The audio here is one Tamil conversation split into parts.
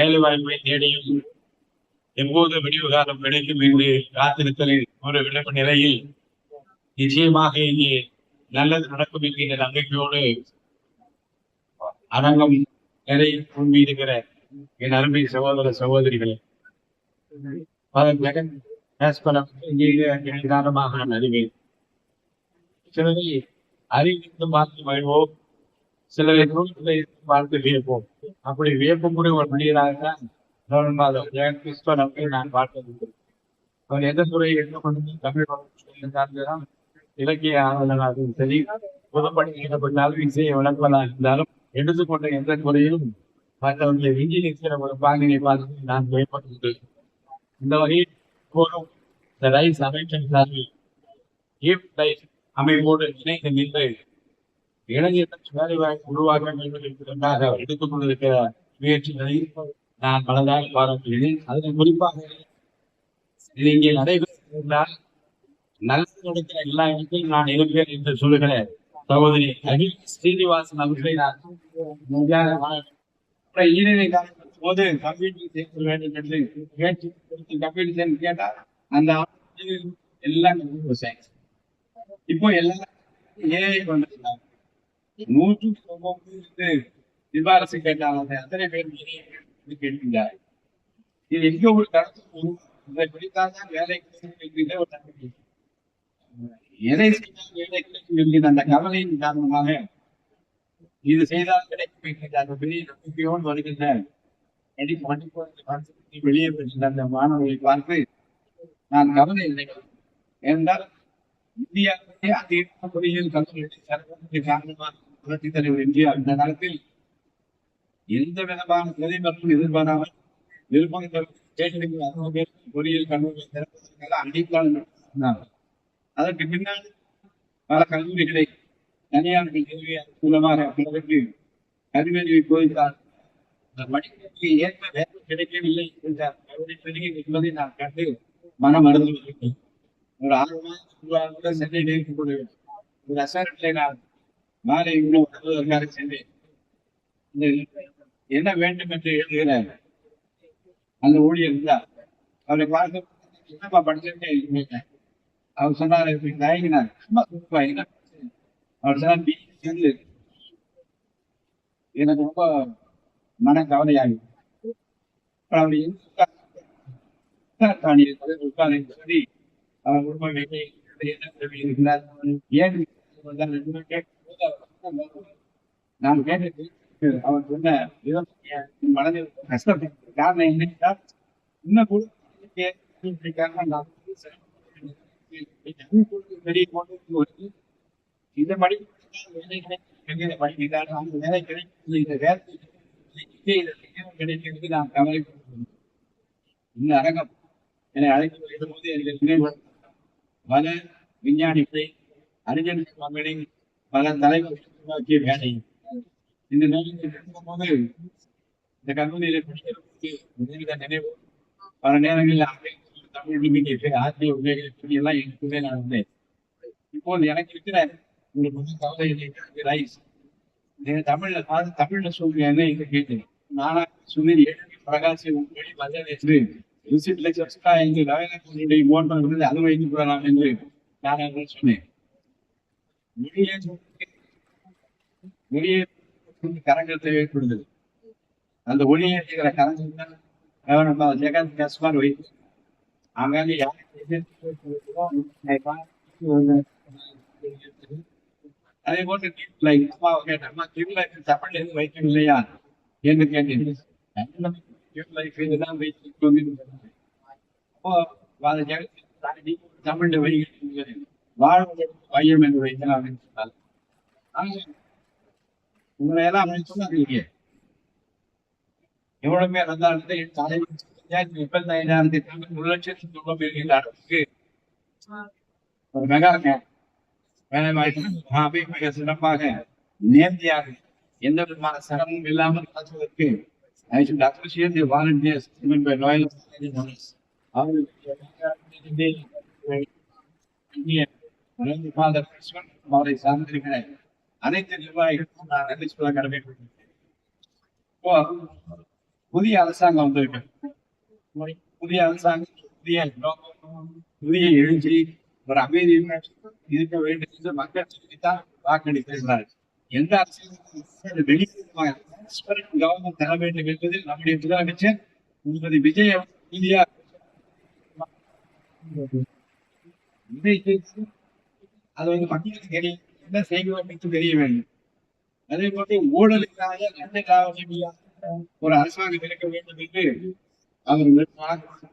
வேலை வாய்ப்பை தேடியும் எப்போது விடிவு காலம் கிடைக்கும் என்று காத்திருத்தலில் ஒரு விளப்பு நிலையில் நிச்சயமாக இங்கே நல்லது நடக்கும் என்கின்ற நம்பிக்கையோடு அரங்கம் நிறைய குழுமி இருக்கிற என் அருமை சகோதர சகோதரிகளே, நிதானமாக நான் அறிவேன். சிலரை அறிவித்து பார்த்து மகிழ்வோம், சிலரை பார்த்து வியப்போம். அப்படி வியப்பும் கூட ஒரு மனிதராகத்தான் நான் பார்த்தது. அவர் எந்த துறையை எடுத்துக்கொண்டு தமிழ் சார்ந்துதான் இலக்கிய ஆர்வலராகவும் சரி, புதுப்பணி ஈடுபட்டாலும் இசையை வளர்ப்பதாக இருந்தாலும் எடுத்துக்கொண்ட எந்த துறையிலும் மற்றவர்களை விஞ்சி நிற்கிற ஒரு பாங்கினை பார்த்து நான் பயப்பட்டு இந்த வகையில் போலும் இந்த ரைஸ் அமைச்சர் அமைப்போடு இணைந்து நின்று இளைஞர்கள் வேலைவாய்ப்பு உருவாக்க வேண்டும் என்பதற்காக எடுத்துக் கொண்டிருக்கிற முயற்சிகளை நான் பலதாக பாராட்டுகிறேன். அதில் குறிப்பாக இது இங்கே நடைபெற்றால் நல்லது நடக்கிற எல்லா இடத்திலும் நான் இருப்பேன் என்று சொல்லுகிற சகோதரி அகில் ஸ்ரீனிவாசன் அவர்களை நான் போது கம்ப்யூட்டர் சேர்க்க வேண்டும் என்று கம்ப்யூட்டர் சேர்ந்து கேட்டால் அந்த எல்லாம் இப்போ எல்லாரும் ஏஐ வந்திருந்தாங்க. 190 சிபாரசு கேட்டாங்க, அத்தனை பேர் கேட்கின்றார். இது எங்க ஒரு கருத்து இதை பிடித்தால்தான் வேலை கிடைக்கும், எதை செய்தால் வேலை கிடைக்கும் என்கிற அந்த கவலையின் காரணமாக இது செய்தால் கிடைக்கும் என்கின்ற அந்த பெரிய நம்பிக்கையோடு வருகின்ற வெளியே பெற்ற அந்த மாணவர்களை பார்த்து நான் கவலை இல்லை. என்றால் இந்தியாவிலே அதிக பொறியியல் கல்வி காரணமாக புரட்சி தலைவர் இந்தியா இந்த காலத்தில் எந்த விதமான பிரதிபலனும் எதிர்பாராமல் பொறியியல் கல்லூரி அடிக்காலம். அதற்கு பின்னால் பல கல்லூரிகளை தனியார் மூலமாக பிறகு கல்வியறிவை போதித்தார். படிப்புக்கு ஏற்ப வேலை கிடைக்கவில்லை என்றார். என்பதை நான் கண்டு மனம் அடைந்து ஒரு 6 மாதம் கூட சென்னையில் இருக்கக்கூடிய ஒரு அசாரத்தை நான் மாலை உணவு சென்றேன். என்ன வேண்டும் என்று எழுதுகிறார் அந்த ஊழியர் இருந்தார். அவரை பார்த்து என்னப்பா படிச்சிருக்கேன். அவர் சொன்னார், தயங்கினார். அவர் சொன்னார், எனக்கு ரொம்ப மன கவலையாகும். சொல்லி அவர் ரொம்ப இருக்கிறார். ஏன் நான் கேட்டது அவர் சொன்ன மனதில் கஷ்டப்பட்ட காரணம் என்னென்றால் இன்னும் கூட இந்த மணி படிக்கிறார், அந்த வேலை கிடைக்கிறது. இந்த வேலை கிடைக்கிறது நான் கவலைப்படுகிறேன். இந்த அரங்கம் என்னை அழைத்து வருகிற போது எனக்கு பல விஞ்ஞானிகளை அறிஞர் மக்களை பல தலைவர்கள் உருவாக்கிய வேலை இந்த நேரத்தில் போது இந்த கல்லூரியில படிக்கிறதுக்கு நினைவு பல நேரங்களில் தமிழ் ஆசிரிய உதவிகளை எல்லாம் எனக்குமே நான் வந்தேன். இப்போது எனக்கு இருக்கிற ஒரு புது கவலை ரைஸ் தமிழ்ல சொல்றேன்னு எங்க கேட்டேன். நானா சுனில் பிரகாஷ் என்று விசிட் லெக்சர்ஸ்க்கா எங்க ரவீந்திரனுடைய மோட்டர் வந்து அது வைத்து கொள்ளலாம் என்று நான் சொன்னேன். கரங்கள் தேவைப்படுது. அந்த ஒளியை இருக்கிற கரங்கள் தான் ஜெகன் கஸ்மார் வைத்து அங்கே அதே போன்று தமிழ் எதுவும் வைக்கவில்லையா என்று கேட்டேன். தமிழ் வாழும் மையம் என்று வைக்கலாம் என்று சொன்னால் உங்களை எல்லாம் சொன்னாங்க. எவ்வளவு பேர் வந்தாலும் 1,50,000 இருக்கின்ற ஒரு மெகா வேலை வாய்ப்பு மிக சிறப்பாக நேர்த்தியாக எந்த விதமான சிரமமும் இல்லாமல் நடத்துவதற்கு I should appreciate the volunteers given by Royal அவரை சார்ந்திருக்கிற அனைத்து நிர்வாகிகளுக்கும் நான் நன்றி சொல்ல கடமைப்பட்டிருக்கிறேன். புதிய அரசாங்கம் வந்திருக்கு. புதிய அரசாங்கம், புதிய நோக்கம், புதிய எழுச்சி, ஒரு அமைதி இருக்க வேண்டும் என்று மக்கள் சொல்லித்தான் வாக்களித்திருக்கிறார்கள். எந்த அரசியல் வெளியே கவர்மெண்ட் தர வேண்டும் என்பதில் நம்முடைய முதலமைச்சர் திருமதி விஜய் இந்தியா அது மக்களுக்கு தெரியும், என்ன செய்கிறோம் என்று தெரிய வேண்டும். அதே போன்று ஊழலுக்காக எந்த காரணம் ஒரு அரசாங்கம் இருக்க வேண்டும் என்று அவர்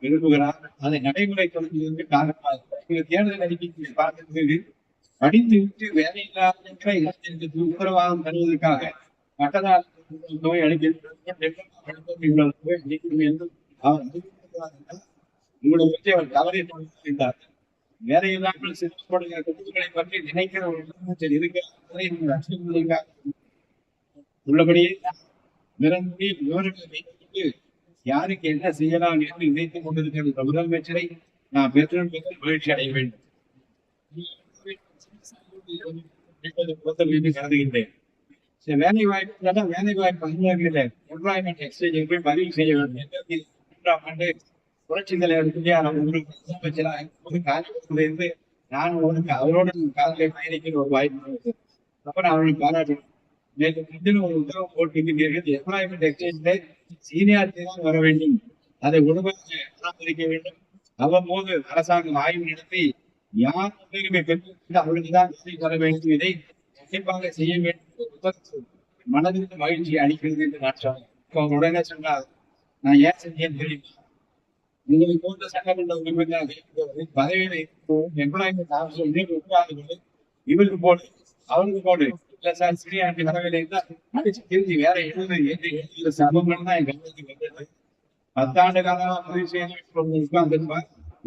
விரும்புகிறார். அதை நடைமுறைப்படுத்துவதற்கு காரணமாக தேர்தல் அறிக்கையை பார்த்து படித்து விட்டு வேலையில்லாத இளைஞர்களுக்கு உத்தரவாதம் தருவதற்காக கட்டண தொகை அளிக்கிறார். உங்களை பற்றி அவர் தவறை சொல்லியிருந்தார். வேலையில்லாமல் சிறப்படுகிற குழுக்களை பற்றி நினைக்கிற ஒரு முதலமைச்சர் இருக்கிறார். உள்ளபடியே நிரம்பி விவரங்களை வைத்துவிட்டு யாருக்கு என்ன செய்யலாம் என்று நினைத்துக் கொண்டிருக்கிற முதலமைச்சரை நான் பெற்று மகிழ்ச்சி அடைய வேண்டும் கருதுகின்றேன். வேலை வாய்ப்பு வேலை வாய்ப்பு அலுவலர்களில் எம்ப்ளாய்மெண்ட் எக்ஸ்சேஞ்சில் போய் பதிவு செய்ய வேண்டும். 3ஆம் ஆண்டு புரட்சி தலைவர் முதலமைச்சராக நான் அவரோடு காதலை பயணிக்கிற ஒரு வாய்ப்பு. அப்ப நான் அவர்களுக்கு பாராட்டணும். நேற்று முன்தின ஒரு உத்தரவு போட்டிருக்கிறீர்கள். எம்ப்ளாய்மெண்ட் எக்ஸ்சேஞ்சில் சீனியாரிட்டி தான் வர வேண்டும், அதை ஒழுங்காக பராமரிக்க வேண்டும். அவ்வப்போது அரசாங்கம் ஆய்வு நடத்தி யார் பெற்று அவர்களுக்கு தான் வர வேண்டும், இதை கண்டிப்பாக செய்ய வேண்டும். மனதிற்கு மகிழ்ச்சி அளிக்கிறது என்று நான் சொன்னேன். அவங்க உடனே சொன்னார், நான் ஏன் செஞ்சேன்னு தெரியும், உங்களை போன்ற சட்டமன்ற உறுப்பினர் பதவியில எம்ப்ளாய்மெண்ட் ஆஃபீஸர் இவருக்கு போடு அவருக்கு போடு இல்ல சார் சிறியாண்டி வரவில்லை திரும்பி வேற எழுது சம்பவங்கள் தான் என் கவனத்துக்கு வந்தது. 10 ஆண்டு காலமாக பதிவு செய்ய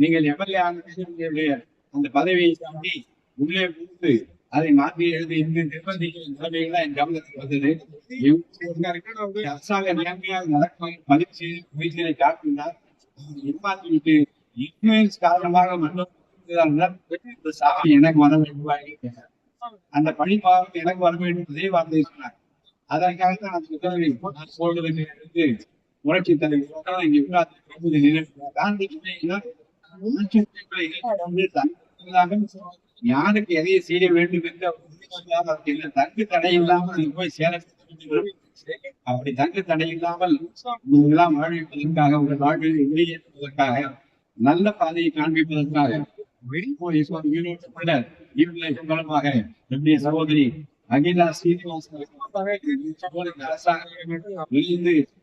நீங்கள் எம்எல்ஏ ஆகிய அந்த பதவியை தாண்டி உள்ளே புகுந்து அதை மாற்றி எழுதி நிர்பந்திக்கிற நிலைமைகள் தான் என் கவனத்துக்கு வந்தது. அரசாங்க நிலைமையாக நடக்கும் பதிவு செய்து வீட்டிலே காட்டினார். ஏமாற்றிவிட்டு இன்ஃபுளுன்ஸ் காரணமாக எனக்கு வர வேண்டும், அந்த பணிப்பாக எனக்கு வர வேண்டும் இதே வார்த்தை சொன்னார். அதற்காகத்தான் அந்த உத்தரவை புரட்சி தலைவர் யாருக்கு எதையை செய்ய வேண்டும் என்று தங்கு தடை இல்லாமல் போய் சேர அப்படி தங்கு தடை இல்லாமல் எல்லாம் வாழ்விப்பதற்காக உங்கள் வாழ்வில் வெளியேற்றுவதற்காக நல்ல பாதையை காண்பிப்பதற்காக மூலமாக என்னுடைய சகோதரி அகிலா சீனிவாசன்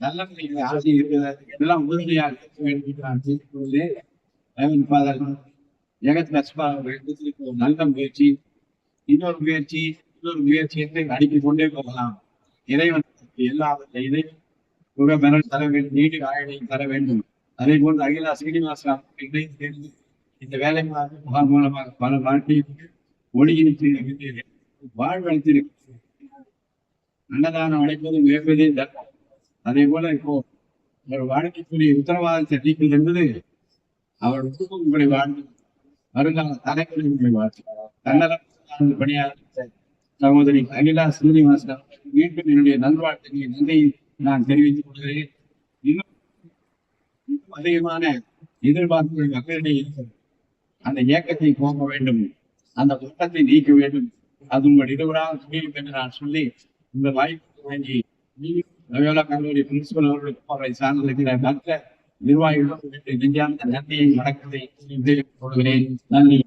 நல்ல முறையில் ஆட்சி இருக்கிறது இதெல்லாம் உறுதியாக நல்ல முயற்சி, இன்னொரு முயற்சி என்று அடிக்கிக் கொண்டே போகலாம். இறைவன் இறைவன் தர வேண்டும், நீடி ஆயுளை தர வேண்டும். அதே போன்று அகிலா சீனிவாசன் சேர்ந்து இந்த வேலை முகாம் மூலமாக பல வாழ்க்கைக்கு ஒளியிட்டு வாழ்வழித்திருக்கிறது. அன்னதானம் அடைப்பது மிகப்பெரிய தர்மம். அதே போல இப்போ ஒரு வாழ்க்கைக்குரிய உத்தரவாதத்தை நீக்குவது என்பது அவர் உங்களை வாழ்ந்து வருங்கால தலைமுறை உங்களை வாழ்த்து. தன்னலம் பணியாளர் சகோதரி அகிலா சீனிவாசன் மீண்டும் என்னுடைய நல்வாழ்த்துக்கு நன்றியை நான் தெரிவித்துக் கொள்கிறேன். இன்னும் அதிகமான எதிர்பார்ப்புகள் மக்களிடையே இருக்கிறது. அந்த இயக்கத்தை போக வேண்டும், அந்த குற்றத்தை நீக்க வேண்டும். அது உங்கள் இருவராக முடியும் என்று நான் சொல்லி இந்த வாய்ப்பு வாங்கி நவியோலா கல்லூரி பிரின்சிபல் அவர்களுக்கு அவரை சார்ந்திருக்கிற மற்ற நிர்வாகிகளும் நன்றியை வணக்கத்தை கொள்கிறேன். நன்றி.